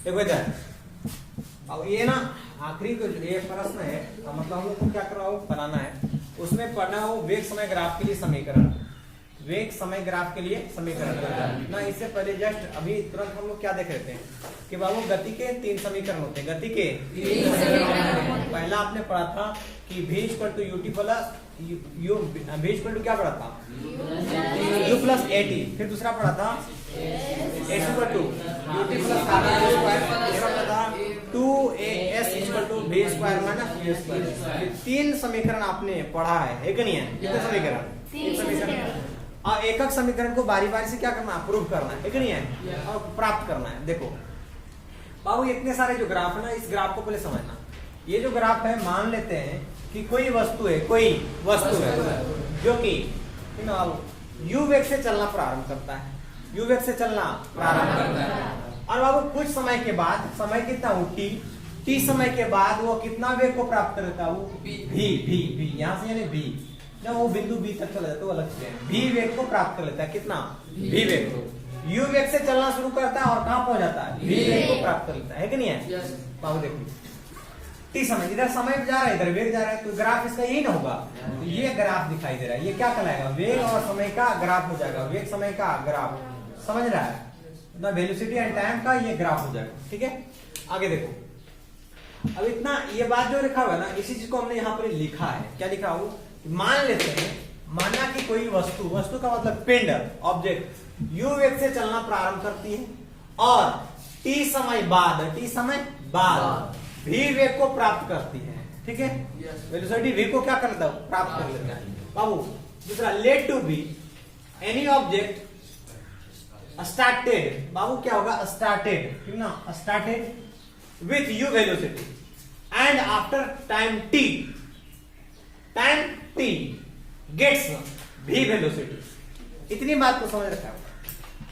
देखो इधर, अब ये ना आखिरी को ये प्रश्न है, मतलब हम लोग को क्या करना हो, बनाना है, उसमें पढ़ना हो वेग समय ग्राफ के लिए समीकरण, वेग समय ग्राफ के लिए समीकरण ना। इससे पहले जस्ट अभी तुरंत हम लोग क्या देख रहे थे कि बाबू गति के 3 समीकरण होते हैं, गति के 3 समीकरण। पहला आपने पढ़ा था कि v = ut plus u, v = क्या पढ़ा था, u प्लस at। फिर दूसरा पढ़ा था s = ut प्लस तीसरा पढ़ा था 2as = v square minus u square. ये 3 समीकरण आपने पढ़ा है कि नहीं है, कितने समीकरण, 3 समीकरण। और एक एक समीकरण को बारी बारी से क्या करना है, प्रूव करना है कि नहीं है, और प्राप्त करना है। देखो बाबू इतने सारे जो ग्राफ है ना, इस ग्राफ को पहले समझना। ये जो ग्राफ है, मान लेते हैं कि कोई वस्तु है, कोई वस्तु है जो कि u वेग से चलना प्रारंभ करता है, u वेग से चलना प्रारंभ करता है, और बाबू कुछ समय के बाद, समय कितना हो t समय के बाद वो कितना वेग को प्राप्त करता है, वो v यहाँ से यानी v, जब वो बिंदु B तक चला जाता है, वो अलग से v वेग को प्राप्त कर लेता है, कितना v वेग को। u वेग से चलना शुरू करता है और कहां पहुंच जाता है, v वेग को प्राप्त कर लेता है कि नहीं है। बाबू देखो t समय, इधर समय जा रहा है, इधर वेग जा रहा है, तो ग्राफ इसका यही ना होगा। तो ये ग्राफ दिखाई दे रहा है, ये क्या कहलाएगा, वेग और समय का ग्राफ हो जाएगा, वेग समय का ग्राफ, समझ रहा है ना, वेलोसिटी एंड टाइम का ये ग्राफ हो जाएगा। ठीक है, आगे देखो, अब इतना ये बात जो लिखा हुआ है ना, इसी चीज को हमने यहाँ पर लिखा है, क्या लिखा हो, मान लेते हैं, माना कि कोई वस्तु, वस्तु का मतलब पिंड, ऑब्जेक्ट u वेग से चलना प्रारंभ करती है और t समय बाद v वेग को प्राप्त करती है। ठीक है, वेलोसिटी v को क्या कर लेता है, प्राप्त कर लेता है। बाबू दूसरा, let to be any object started, बाबू क्या होगा, स्टार्टेड, ठीक ना, started with u velocity and after time t gets v velocity. इतनी बात को समझ रखा है।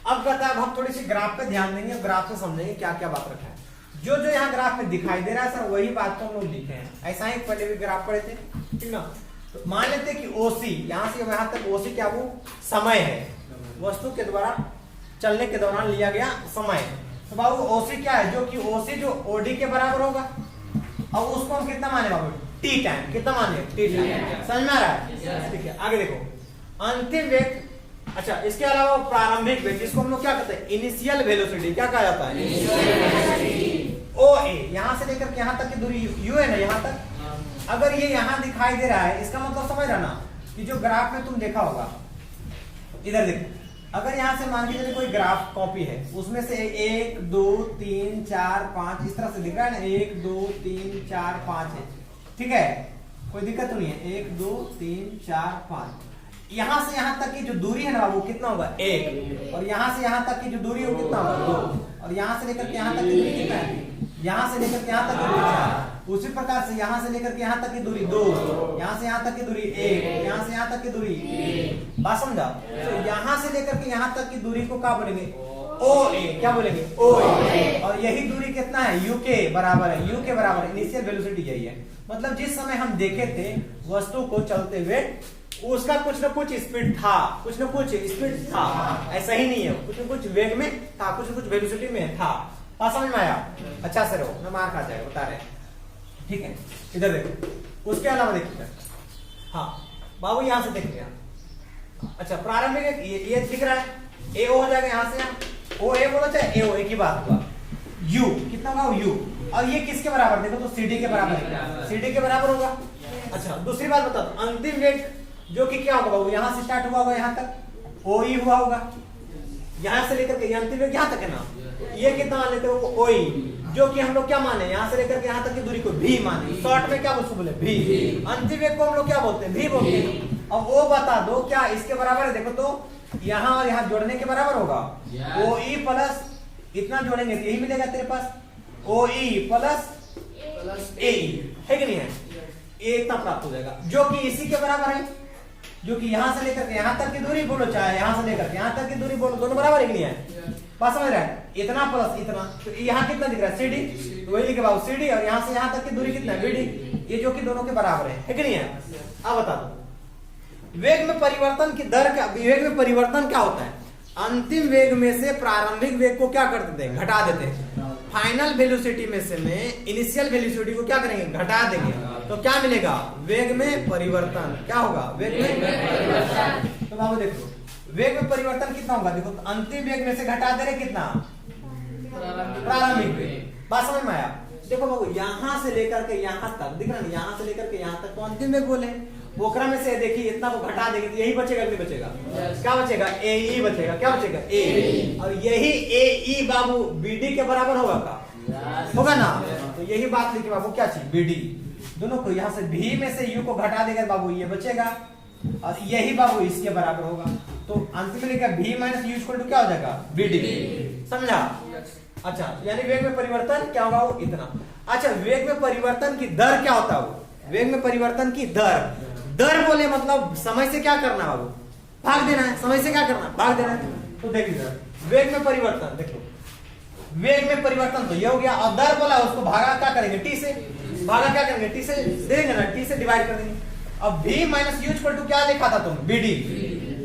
अब कहता है, हम थोड़ी सी ग्राफ पे ध्यान देंगे, ग्राफ से समझेंगे क्या क्या बात रखा है। जो जो यहाँ ग्राफ में दिखाई दे रहा है सर, वही बात को हम लोग लिखे हैं। ऐसा ही पहले भी ग्राफ पढ़े थे, ठीक ना। तो मान लेते हैं कि OC, यहाँ से यहाँ तक OC क्या, वो समय है, वस्तु के द्वारा चलने के दौरान लिया गया समय। तो बाबू OC क्या है, जो कि OC जो OD के बराबर होगा, और उसको हम कितना माने बाबू, टी टाइम, कितना माने, टी टाइम। समझ में आ रहा है, ठीक है। आगे देखो, अंतिम वेग, अच्छा इसके अलावा प्रारंभिक वेग, जिसको हम लोग क्या कहते हैं, इनिशियल वेलोसिटी, क्या कहा जाता है, OA, यहां से लेकर के यहां तक की दूरी u है ना, यहां तक। अगर ये यहां दिखाई दे रहा है, इसका मतलब समझ रहा ना, कि जो ग्राफ में तुम देखा होगा, इधर देखो, अगर यहां से मान के चलिए कोई ग्राफ कॉपी है, उसमें से 1 2 3 4 5 इस तरह से दिख रहा है ना, 1 2 3 4 5 है, ठीक है, कोई दिक्कत तो नहीं है, 1 2 3 4 5। यहां से यहां तक की जो दूरी है ना, वो कितना होगा, 1, और यहां से यहां तक की जो दूरी है वो कितना होगा, 2, और यहां से लेकर के यहां तक की दूरी कितना है, यहां से लेकर के यहां तक की दूरी 4। उसी प्रकार से यहां से लेकर के यहां तक की दूरी 2, यहां से यहां तक की दूरी 1, यहां से यहां तक की दूरी 1। बात समझा। तो यहां से लेकर के यहां तक की दूरी को क्या बोलेंगे, OA, क्या बोलेंगे, OA। और यही दूरी कितना है, u के बराबर है, u के बराबर इनिशियल वेलोसिटी यही है। मतलब जिस समय हम देखे थे वस्तु को चलते हुए, उसका कुछ न कुछ स्पीड था, कुछ न कुछ स्पीड था, ऐसा ही नहीं है, कुछ न कुछ वेग में था, कुछ न कुछ वेलोसिटी में था। समझ में आया, अच्छा से रहो, मैं मार खा जाएगा, बता रहे, ठीक है। इधर देखो, उसके अलावा देखिए, हाँ बाबू यहां से देखिए, अच्छा प्रारंभिक ये दिख रहा है, AO हो जाएगा, यहां से यहाँ OA बोलो चाहे AO, एक ही बात हुआ। U कितना होगा, U, और ये किसके बराबर, देखो तो CD के बराबर है, CD के बराबर होगा। अच्छा दूसरी बात बता दो, अंतिम वेग जो कि क्या होगा बाबू, यहां से स्टार्ट हुआ होगा, यहां तक OE हुआ होगा, यहां से लेकर के अंतिम वेग यहां तक है ना, ये कितना मान लेते हो, OE, जो कि हम लोग क्या माने, यहां से लेकर के यहां तक की दूरी को V माने, शॉर्ट में क्या बोले, V। अंतिम वेग को हम लोग क्या बोलते हैं, V बोलते हैं। अब वो बता दो क्या इसके बराबर है, देखो तो यहां और यहां जोड़ने के बराबर होगा, OE प्लस इतना जोड़ेंगे तो यही मिलेगा तेरे पास, OE प्लस AE, है कि नहीं है, ये इतना प्राप्त हो जाएगा, जो कि इसी के बराबर है, जो कि यहां से लेकर के यहां तक की दूरी बोलो चाहे यहां से लेकर के यहां तक की दूरी बोलो, दोनों बराबर है कि नहीं है, बात समझ रहा है, इतना प्लस इतना, तो यहाँ कितना दिख रहा है, CD, तो वही लिखे बाबू CD, और यहाँ से यहाँ तक की दूरी कितना है, BD, ये जो कि दोनों के बराबर है कि नहीं है। अब बता दो वेग में परिवर्तन की दर क्या, वेग में परिवर्तन क्या होता है, अंतिम वेग में से प्रारंभिक वेग को क्या कर देते हैं, घटा देते हैं, फाइनल वेलोसिटी में से में इनिशियल वेलोसिटी को क्या करेंगे, घटा देंगे, तो क्या मिलेगा, वेग में परिवर्तन। क्या होगा, वेग में परिवर्तन। तो बाबू देखो वेग में परिवर्तन कितना होगा, देखो तो अंतिम वेग में से घटा दे रहे कितना, प्रारंभिक वेग। बात समझ में आया। देखो बाबू यहाँ से लेकर के यहाँ तक दिख रहा है, यहाँ से लेकर के यहाँ तक तो अंतिम वेग बोले, पोखरा में से देखिए इतना को घटा देंगे तो यही बचेगा कि नहीं बचेगा, क्या बचेगा, ए ई बचेगा। क्या बचेगा, ए। और यही ए ई बाबू बीडी के बराबर होगा का, होगा ना। तो यही बात लिखी बाबू, क्या चीज, बीडी। दोनों को यहाँ से भी में से यू को घटा देगा बाबू, ये बचेगा और यही बाबू इसके बराबर होगा। तो अंत में लिखा भी माइनस यू इक्वल टू क्या हो जाएगा, बीडी। समझा। अच्छा यानी वेग में परिवर्तन क्या होगा, वो इतना। अच्छा वेग में परिवर्तन की दर क्या होता है, वेग में परिवर्तन की दर, दर बोले मतलब समय से क्या करना है, भाग देना है, समय से क्या करना, भाग देना है। तो देखिए वेग में परिवर्तन, देखो वेग में परिवर्तन तो ये हो गया, और दर बोला उसको भागा क्या करेंगे, टी से, भागा क्या करेंगे, टी से देंगे ना, टी से डिवाइड कर देंगे। अब v minus U equal to क्या लिखा था तुम, bd,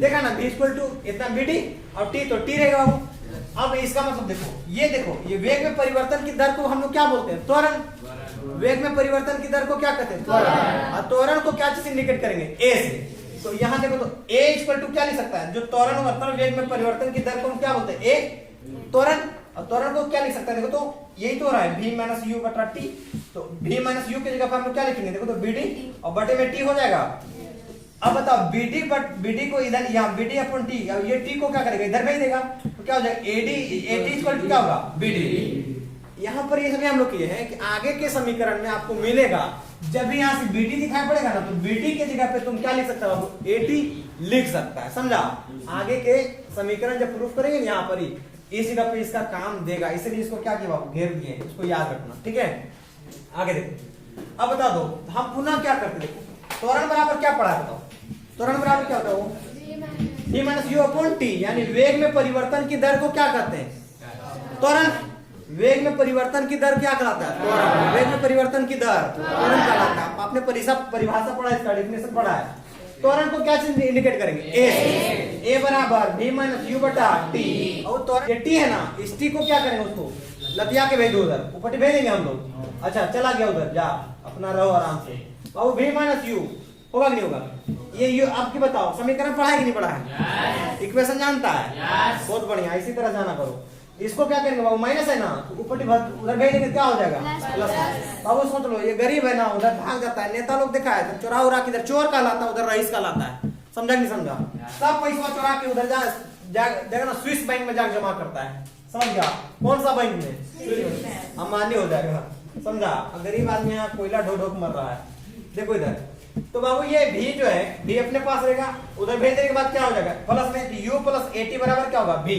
देखा ना, v इक्वल टू इतना bd और t तो t रहेगा बाबू। अब इसका मतलब देखो ये वेग में परिवर्तन की दर को हम लोग क्या बोलते हैं, त्वरण। वेग में परिवर्तन की दर को क्या कहते हैं, त्वरण। और त्वरण को क्या चीज इंडिकेट करेंगे, a से। तो यहाँ देखो तो a इक्वल टू क्या लिख सकता है, जो त्वरण मतलब वेग में परिवर्तन की दर को हम क्या बोलते हैं, a त्वरण। और त्वरण को क्या लिख सकता है, देखो तो यही तो रहा है v माइनस यू बटा टी। तो v माइनस यू की जगह पर हम लोग क्या लिखेंगे, देखो तो bd और बटे में t हो जाएगा। अब बताओ bd बट bd को इधर यहाँ bd अपॉन t, और ये t को क्या करेगा, इधर भेज देगा, तो क्या हो जाएगा ad इक्वल टू क्या होगा, bd। यहाँ पर ये सभी हम लोग किए हैं कि आगे के समीकरण में आपको मिलेगा, जब भी यहाँ से bd दिखाई पड़ेगा ना, तो bd के जगह पे तुम क्या लिख सकते हो, at लिख सकता है। समझा। आगे के समीकरण जब प्रूफ करेंगे यहाँ पर ही इस जगह पे इसका काम देगा, इसलिए इसको क्या किया, घेर दिए, इसको याद रखना, ठीक है। आगे देखो, अब बता दो हम पुनः क्या करते, देखो त्वरण बराबर क्या पढ़ा है, बताओ त्वरण बराबर क्या होता है, v minus you upon T, यानी वेग में परिवर्तन की दर को क्या कहते हैं, त्वरण। वेग में परिवर्तन की दर क्या कहलाता है, त्वरण। वेग में परिवर्तन की दर त्वरण कहलाता है। आपने परिभाषा पढ़ा, इसका डेफिनेशन पढ़ा है। त्वरण को क्या चीज इंडिकेट करेंगे, a बराबर v माइनस यू बटा t। और त्वरण ये t है ना, इस t को क्या करेंगे, उसको लतिया के भेज दो उधर, ऊपर भेजेंगे हम लोग। अच्छा चला गया उधर, जा अपना रहो आराम से। और v माइनस यू होगा कि नहीं होगा, ये यू आपकी बताओ समीकरण पढ़ा है कि नहीं पढ़ा है, इक्वेशन जानता है, बहुत बढ़िया, इसी तरह जाना करो। इसको क्या करेंगे बाबू, माइनस है ना, तो ऊपर उधर भेज देंगे, क्या हो जाएगा, प्लस। बाबू सोच लो ये गरीब है ना, उधर भाग जाता है, नेता लोग देखा है, चोरा उरा किधर चोर कहलाता है, उधर रईस कहलाता है। समझा नहीं समझा, सब पैसा चोरा के उधर जाएगा ना, स्विस बैंक में जाकर जमा करता है। समझ गया, कौन सा बैंक में, अम्बानी हो जाएगा। समझा। गरीब आदमी यहाँ कोयला ढो ढोक मर रहा है। देखो इधर तो बाबू ये भी जो है भी अपने पास रहेगा, उधर भेज देने के बाद क्या हो जाएगा, प्लस में u प्लस एटी बराबर क्या होगा, v।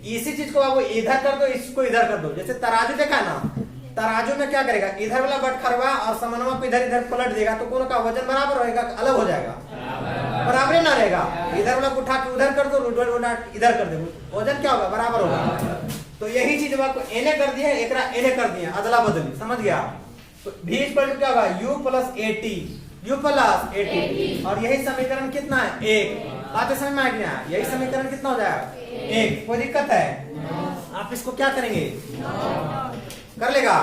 इसी चीज को बाबू इधर कर दो, इसको इधर कर दो। जैसे तराजू देखा ना, तराजू में क्या करेगा, इधर वाला बटखरवा और समनवा को इधर इधर पलट देगा, तो दोनों का वजन बराबर रहेगा, अलग हो जाएगा, बराबर ना रहेगा। इधर वाला को उठा के उधर कर दो, इधर कर दो, वजन क्या होगा, बराबर होगा। तो यही चीज आपको एने कर दिया, एकरा एने कर दिया, अदला बदली। समझ गया। तो v इक्वल टू क्या होगा, u plus eighty, u plus eighty. और यही समीकरण कितना है, एक। बात समझ में आ गया, यही समीकरण कितना हो जाएगा, एक। कोई दिक्कत है, आप इसको क्या करेंगे, कर लेगा।